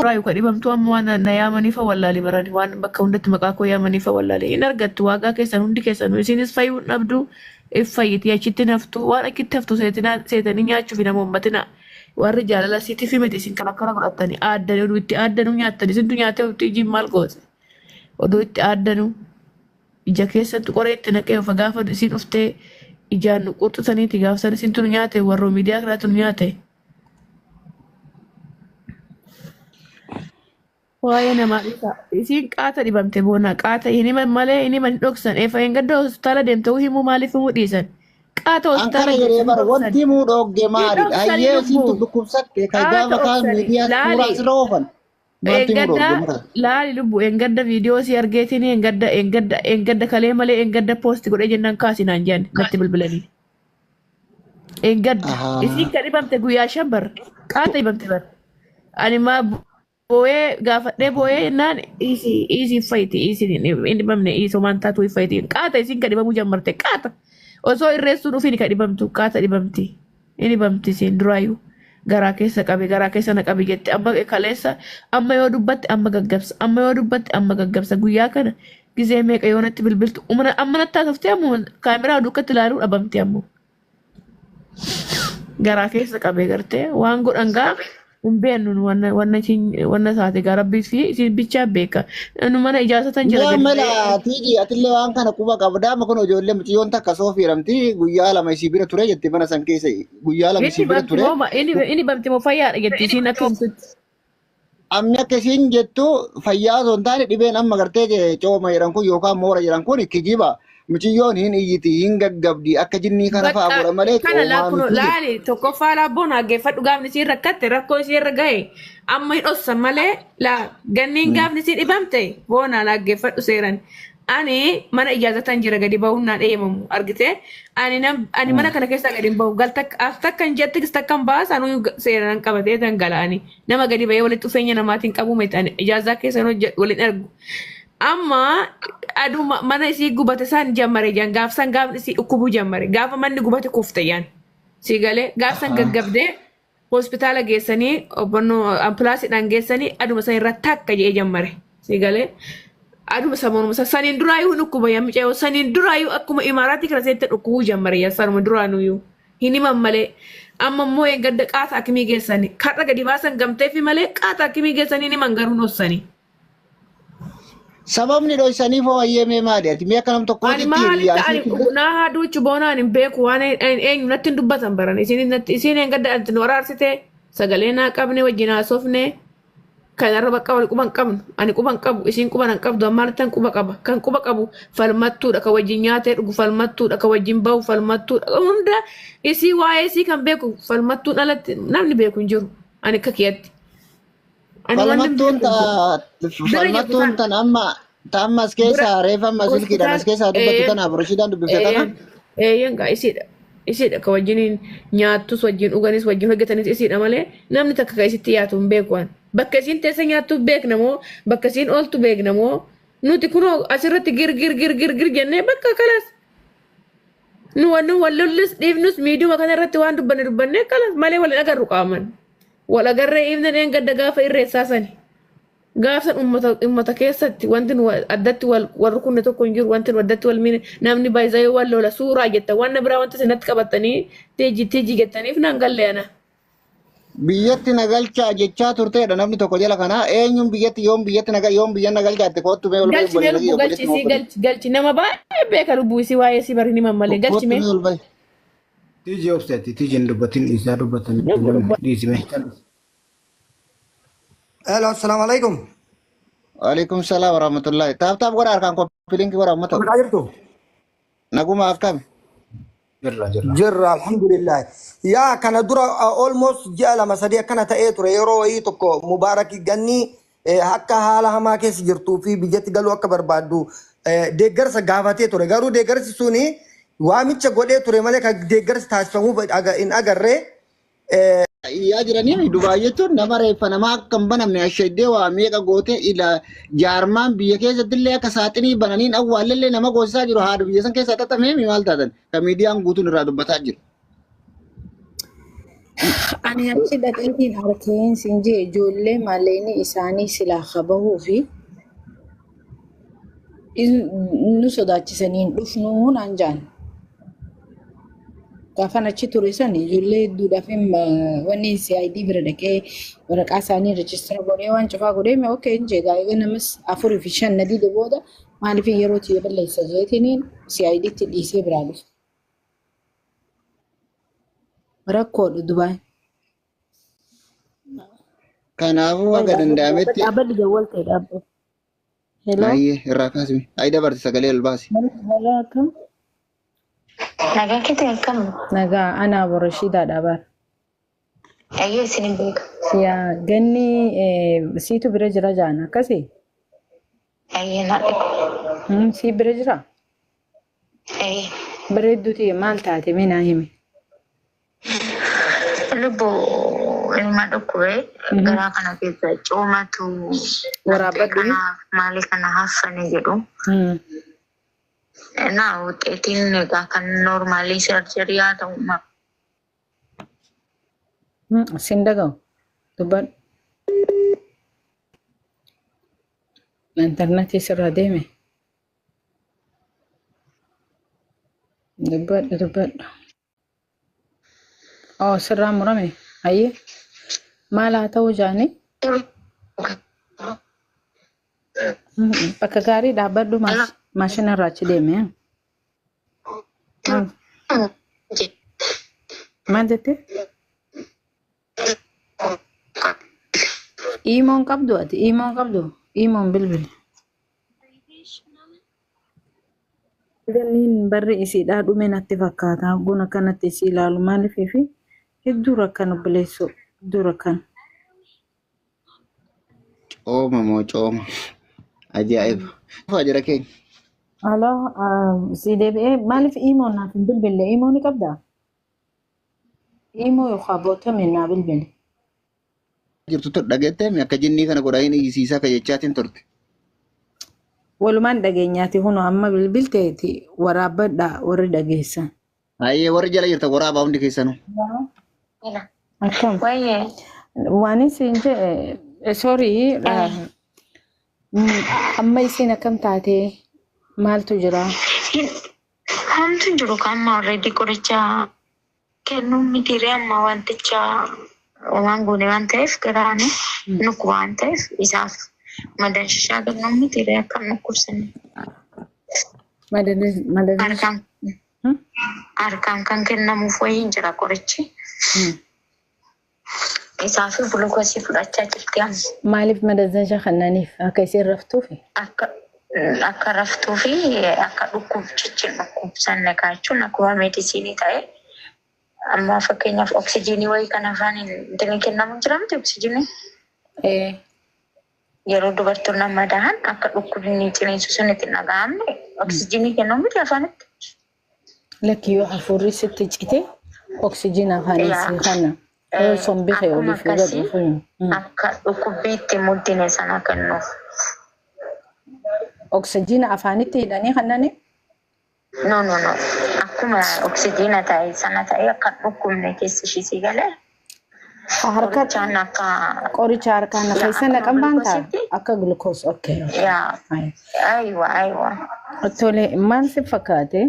Raayu kan dhibamtu amma waan na yaamanii fa wallaalee barani waan bakka hundatti maqaa koo yaamanii fa wallaalee hin argattu waaqaa keessan hundi keessan isinis fayyuu dhabdu fayyiti achitti naftu waan akkitti haftu seetanii nyaachuuf nama uummatina warri jaalala siiti fi miti isin kan akkana godhatanii aaddanii oduu itti aaddanuu nyaattan isintu nyaatee oduu ijiin maal goote oduu itti aaddanuu ija keessattu qoree itti naqee of gaafa isin dhuftee ijaan qurxusaniiti gaafsan isintu nyaate warroo miidiyaa kanaatu nyaate. Waa'ee namaa dhiisaa isiin qaata dhibamte boona qaata inni malee inni man dhoksan eefa hin gadda hospitaala deemte himuu maaliif himuu dhiisan qaata hospitaala yeroo bara wanti muu dhogge maali ayyee isintu dhukkubsatte ka gaafa kaan miidiyaa suuraa sirra oofan laali lubbu engadda viidiyoo si argeetiin engadda kalee malee engadda poosti godhee jennaan kaasinaan jaan natti bilbilanii engadda isiin ka dhibamte guyyaa shan bar qaata dhibamte bar ani maa boye gaafadhee boye naan isi fayti isi inni bamne iso mantaatu fayti qaata isin kadhibamu jammarte qaata osoo irreessuun ufini kadhibamtu qaata dhibamti inni bamti sin duraayu garaa keessa na qabi jette amma kaleessa amma yoo dubbatti amma gaggabsa guyyaa kana gizee meeqa yoo natti bilbiltu amma nattaa toftee ammoo kaameraa dukkatti ilaaluu dhabamti ammoo garaa keessa qabee gartee waan godhangaa Umbeenu wanna saate garabbii fi isin bichaa beeka. Anu mana ijaasatan jira. Mala tiji atillee waan kana quba qabdaa ma kun ijoollee mutiyoon takka soo fiiramti guyyaa lama isii bira ture jettee mana san keessa guyyaa lama isii bira ture. Inni bamti moo fayyaadha jetti isiin akkamitti. Amni akka isiin jettu fayyaa osoo hin taane dhibeen amma gartee cooma jedhan kun yookaan moora jedhan kun kijiba. Mutiyoon hin iyyiti hin gaggabdi akka jinnii kana fa'aa godha malee coomaa laali tokkoffaa laabboon haggeeffadhu gaafni siin rakkatte rakkoo ishee irra gahe amma hin dhossan malee ganniin gaafni siin dhibamte boonaan haggeeffadhu seeran ani mana ijaazatan jira gadi bahuun naan eeyamamu argite ani mana kana keessaa gadi hin bahu takkan jette takkan baas anuu seeran qabatee dhangala'ani nama gadi bahee walitti dhufeenya namaatiin qabu meexan ijaazaa keessan waliin argu. Amma adu mana isi gubate san jammare jan gaafsan gaafni isi ukubu jammare gaafa manni gubate kufte yan sigale gaafsan gaggabde hospitaala geessanii obbanno ambulaansiidhaan geessanii aduma san irra takka jee jammare sigale aduma samonuma saniin duraayyuu dhukkuba yan micee saniin duraayyuu akkuma imaaraatti kana seette dhukkubuu jammare yan sanuma duraanuyyuu hin himan malee amma immoo eeggadda qaata akimii geessanii karra gadi baasan gamteefi malee qaata akimii geessanii himan garuu nossanii. Sababni dhoysanii foo ayyemee maali ati mi'a kanam tokko ani maali naa haaduu chuboonaan hin beeku waan eenyu natti hin dubbatan baran isiin eeggadda anti nu araarsite sagalee naa qabne wajjin haasofne kanarra bakka wal quban qabnu ani quban qabu isiin quban hin qabdu ammaalittan quba qaba kan quba qabu falmattuudha ka wajjin nyaatee dhugu falmattuudha ka wajjin bahu falmattuudha hunda isii waa'ee isii kan beeku falmattuun alatti namni beeku hin jiru ani akka kiyatti. Falmattuun tan amma as keessa reefa masilkiidhaan as keessa dubbatu tanaaf Rashiidaan dubbifte tana. Eeyyangaa isiidha ka wajjin nyaattus wajjin dhuganis wajjin hojjetanis isiidha malee namni takka ka isitti yaatu hin beeku waan. Bakka isiin teessa nyaattu beekna moo bakka isiin ooltu beekna moo nuti kunoo asirratti gir jennee bakka kalas. Nu wallollis dhiifnus miidiyuma kanarratti waan dubbanne kalas malee waliin agarru qaaman. Wala garree ibna gadda gaafa irreessaa sani gaafsan ummata keessatti wanti addatti wal rukunne tokko hin jiru wanti addatti wal miine namni baay'ee wal lola suuraa jetta waan biraa wanti sanatti qabatanii teejii jettaniif naan galleena. Biyyatti nagalchaa jechaa turteedha namni tokko jala kana eenyuun biyyatti yoom biyya nagalchaatti kootu mee ol baay'ee galchi nama baay'ee beeka lubbuu isii waa'ee isii bari ni mammalee galchi mee. Tiji obseti tiji dubbatin isa dubbatan disime. Hello, assalamu alaikum. Waalaikum salam warahmatullahi. Taap gora arkan ko link gora mata. Kajirtu. Naguma akkam. Jirra alhamdulillah. Ya kana dura almost jala masadi kana ta'e ture yeroo wayii tokko mubaraki ganni akka haala hamaa keessa jirtuu fi biyyatti galuu akka barbaaddu deeggarsa gaafatee ture garuu deeggarsi suni waamicha godhee ture malee kan deeggarsi taasifamu in agarree yaa jiranii Dubaay jechuun nama reeffa namaa akka hin banamne asheeddee waa meeqa goote ila jaarmaan biyya keessatti illee akka saaxinii bananiin awwaallee nama goosisaa jiru haadha biyya san keessa xaxamee maal taatan kan miidiyaan guutuun irraa dubbataa jiru. Ani achi dhaqeetiin arkeen siin jee ijoollee malleenii isaanii silaa qabahuu fi nu sodaachisanii hin dhufnuu naan jaan. Gaafan achi ture san ijoollee hedduudhaaf wanni CID bira dhaqee waraqaa isaanii rejistara godhee waan cufaa godhee mee okkee hin jee gaa'ee namas 4 fi 5 nadii booda maaliif yeroo tiyya balleessa jeetiniin CID itti dhiisee biraa dhufe. Rakkoodha Dubaay. Kanaafuu akka danda'ametti Dhaabbanni jawwal ta'e dhaabbata. Hello. baay'ee irraa kaasime. Ayi dabarti sagalee ol baasi. Hello akkam? Nagaa kete akkam? Nagaa anaa Borashiidhaa dhaabaara. Ayyee isinin beeka. Yaa ganni siitu bira jira jaan akkasii? Ayyee naadhe. Sii bira jira? Ayyee. Bareedduuti maal taate mee naa himi? Lubbuu ilma dhukkubee garaa kana keessa coomatu Waraabbadhu? maali kana haffane jedhu. Naa wuxeetiin egaa kan noormaalii sarjarii haa ta'u Sin dhaga'u dubbadhu. Intarneetii sirraa deeme. Dubbadhu. Oh sirraa murame. Ayyee maal haa ta'u jaani? Bakka gaarii dhaabbadhu maashina irraa achi deeme. Maal jettee? Imoon qabdu ati imoon qabdu imoon bilbili. Ganniin barri isiidhaa dhume natti fakkaata. Guna kanatti isii ilaalu maaliif fi hedduu rakkan obboleessu hedduu rakkan. Cooma moo cooma. Ajaa'iba. Faa jira keenya. Alaa si deebi'ee maaliif imoon naaf hin bilbille imoon ni qabdaa? Imoo yookaan bootame naa bilbile. Jirtu tur dhageettee akka jinnii kana godhaa hin hiisiisaa akka jechaatiin turte. Walumaan dhageenyaati huno amma bilbilteeti waraabbadhaa warri dhageessan. Baay'ee warri jala jirta waraabaa hundi keessanuu. Akkam? wayyee Waan isin jee sorry amma isin akkam taatee maaltu jira? hamtu jiru kamma already qoricha kennuun mitiiree amma wanticha waan goone waan ta'eef garaane nuku waan ta'eef isaaf madanshishaa kennuun mitiiree akkam nukkubsanne harkaan kan kennamuuf wayii hin jira qorichi. Isaaf gulukoosii fudhachaa jirti amma. Maaliif madanshishaa kannaniif akka isin raftuufi? Akka raftuu fi akka dhukkubchichi dhukkubsanne kaachuun akkuma meedisinii ta'e amma fakkeenyaaf oksijiinii wayii kan afaaniin ittiin kennamu jira miti oksijiinii. Yeroo dubartoonni amma dahan akka dhukkubni ciniinsu sun itti dhaga'amne oksijiinii kennamu miti afaanitti. Lakki yoo hafuurri sitti cite oksijiin afaanii si kanna. Sombii kee oliif godhu. Akka dhukkubbiitti muddine sana kennuuf. Oksijiina afaanitti hidhanii kannani? No. Akkuma oksijiina ta'e sana ta'e akka dhukkubne keessa ishii galee. Qorichaan akka Qoricha harkaan keessa naqan baanta akka glukoos. Okay. yaa aywa. Tole maal si fakkaate?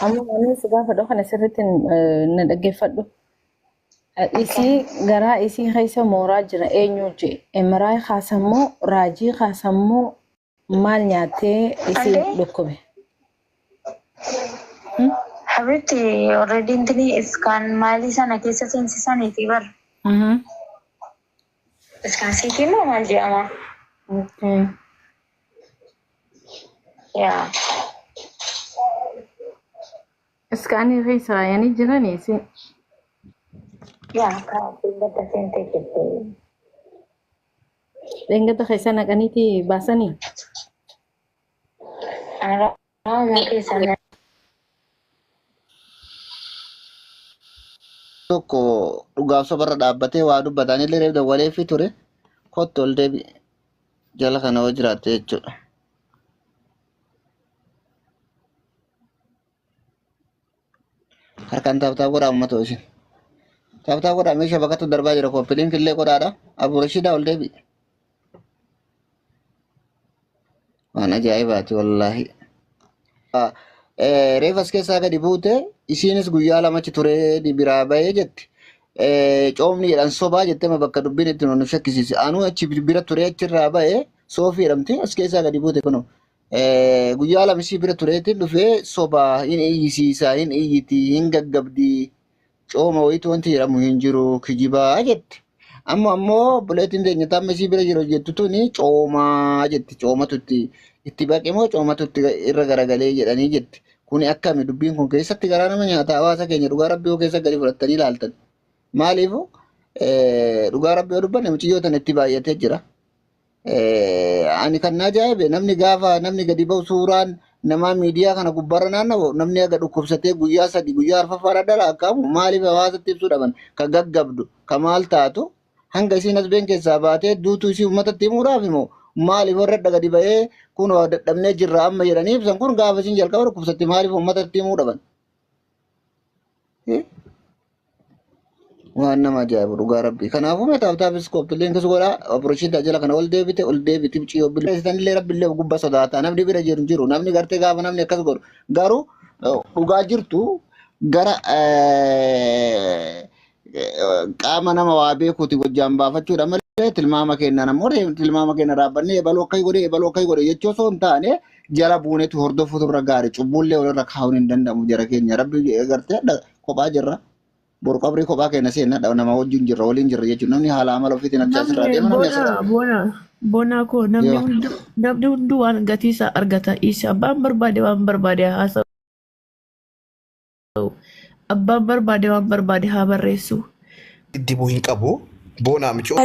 Amma ani si gaafadhu kana sirriitti na dhaggeeffadhu. Isii garaa isii keessa mooraa jira eenyu jee emiraay kaasammoo raajii kaasammoo maal nyaattee isii dhukkube? Habitti already intini iskaan maalii sana keessa seensisaniiti bar. Iskaan siitii moo maal jedhama? Yaa. Iskaanii keessa yaanii jiranii si. Yaa kaa'atiin gadda seentee jirti. Dhengata keessa naqaniiti baasanii. Araama keessa Tokko dhugaaf sobarra dhaabbatee waa dubbataan illee reef dawwalee fi ture kottu ol deebi jala kana hoo jiraatte jechuudha. harkaan taaptaa godhaa uummata isin. Taaptaa godhaa meeshaa bakkatu darbaa jira koppiliin killee godhaadha. Abu Rashidaa ol deebi. Waan ajaa'ibaati wallaahi. Reefas keessaa gadi buute isiinis guyyaa lamachi turee biraa bahee jetti. Coomni jedhan sobaa jettee bakka dubbiin itti nu shakkisiise. Anuu achi bira turee achirraa bahee soofii jedhamti as keessaa gadi buute kunoo. Guyyaa lama isii bira tureetiin dhufee sobaa hin iyyisiisaa hin iyyiti hin gaggabdii cooma wayitu wanti jedhamu hin jiru kijibaa jetti. Amma ammoo buleetiin teenyata amma isii bira jiru jettu tuni coomaa jetti. Coomatu itti baqe moo coomatu irra garagalee jedhanii jetti. Kuni akkami dubbiin kun keessatti garaa nama nyaata hawaasa keenya dhugaa rabbii keessa gadi fudhattanii ilaaltan. Maaliifu dhugaa rabbii yoo dubbanne muciyyoota itti baay'atee jira. Ani kan ajaa'ibe namni gaafa namni gadi ba'u suuraan nama miidiyaa kana gubbaarra naanna'u namni aga dhukkubsatee guyyaa 3 guyyaa 4 dalagamu maaliif hawaasatti ibsuu dhaban ka gaggabdu ka maal taatu hanga isiin asbeen keessaa baatee duutuu isii uummatatti himuudhaaf immoo maaliif warra gadi ba'ee kun dadhabnee jirra amma jedhanii ibsan kun gaafa isiin jalqaba dhukkubsatte maaliif uummatatti himuu dhaban. Waan nama ajaa'ibu dhugaa rabbii. Kanaafuu mataaftaafis koppiliin kis godhaa opereeshinii tajaajila kana ol deebite ciyoo billee rabbillee gubbaa sodaata namni bira jiru namni gartee gaafa namni akkas godhu garuu dhugaa jirtu gara qaama nama waa beekuuti wajjaan baafachuudha malee tilmaama kennan ammoo tilmaama kenna dhaabbannee ebaluu akkai godhe jechuu osoo hin taane jala buunetu hordofuutu irra gaarii cubbuullee walirra kaa'uun hin danda'amu jara keenya rabbi gartee kophaa jirra. Boru qabrii kophaa keenya seenna nama wajjin jirra waliin jirra jechuun namni haala amala ofiitiin achaas irraa deema namni asirraa. Bona koo namni hunduu waan gatii isaa argata isa abbaan barbaade waan barbaade haasa'u abbaan barbaade waan barbaade haa barreessu. Dibuu hin qabu boonaa michuu.